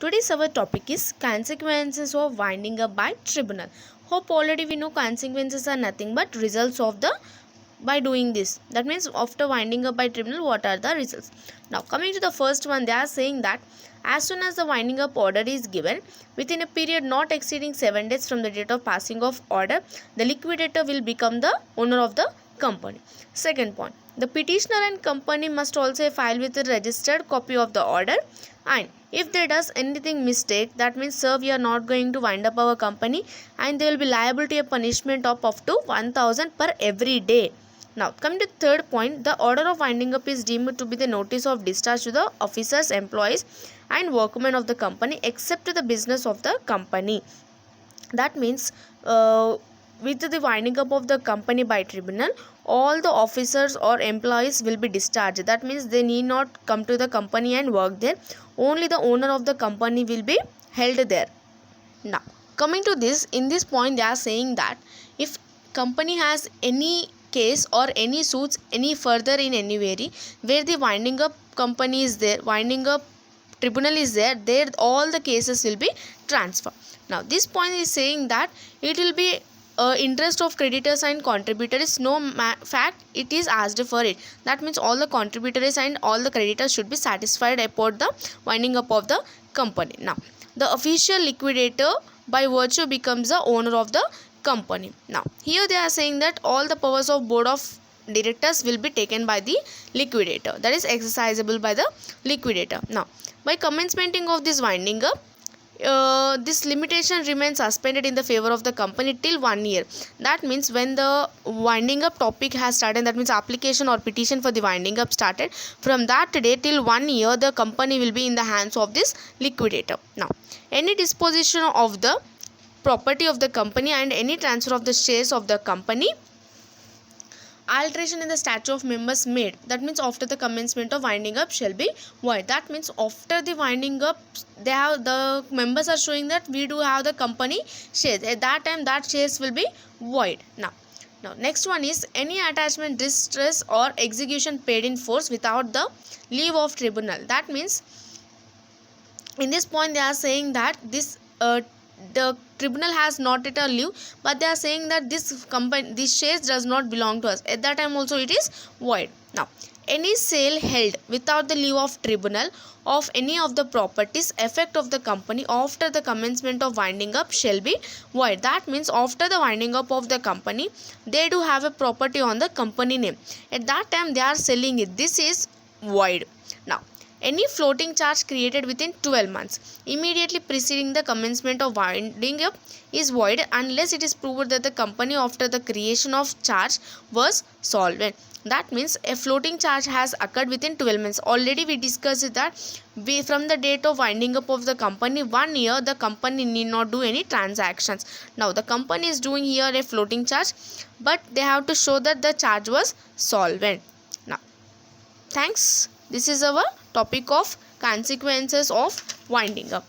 Today's our topic is consequences of winding up by tribunal. Hope already we know consequences are nothing but results of the by doing this. That means after winding up by tribunal, what are the results? Now coming to the first one, they are saying that as soon as the winding up order is given, within a period not exceeding 7 days from the date of passing of order, the liquidator will become the owner of the company. Second point, the petitioner and company must also file with a registered copy of the order, and if they does anything mistake, that means sir, we are not going to wind up our company, and they will be liable to a punishment of up to 1000 per every day. Now coming to third point, the order of winding up is deemed to be the notice of discharge to the officers, employees and workmen of the company except to the business of the company. That means with the winding up of the company by tribunal, all the officers or employees will be discharged. That means they need not come to the company and work there. Only the owner of the company will be held there. Now coming to this, in this point they are saying that if company has any case or any suits any further in any way where the winding up company is there, winding up tribunal is there, all the cases will be transferred. Now this point is saying that it will be interest of creditors and contributors, no fact it is asked for it. That means all the contributors and all the creditors should be satisfied about the winding up of the company. Now the official liquidator by virtue becomes the owner of the company. Now here they are saying that all the powers of board of directors will be taken by the liquidator, that is exercisable by the liquidator. Now by commencement of this winding up, this limitation remains suspended in the favor of the company till 1 year. That means when the winding up topic has started, that means application or petition for the winding up started, from that day till 1 year the company will be in the hands of this liquidator. Now any disposition of the property of the company and any transfer of the shares of the company, alteration in the statute of members made, that means after the commencement of winding up shall be void. That means after the winding up, they have the members are showing that we do have the company shares, at that time that shares will be void. Now next one is any attachment, distress or execution paid in force without the leave of tribunal. That means in this point they are saying that this the tribunal has not yet a leave, but they are saying that this company, this shares does not belong to us, at that time also it is void. Now any sale held without the leave of tribunal of any of the properties effect of the company after the commencement of winding up shall be void. That means after the winding up of the company, they do have a property on the company name, at that time they are selling it, this is void. Now any floating charge created within 12 months immediately preceding the commencement of winding up is void unless it is proved that the company after the creation of charge was solvent. That means a floating charge has occurred within 12 months. Already we discussed that from the date of winding up of the company, 1 year the company need not do any transactions. Now the company is doing here a floating charge, but they have to show that the charge was solvent. Now thanks. This is our topic of consequences of winding up.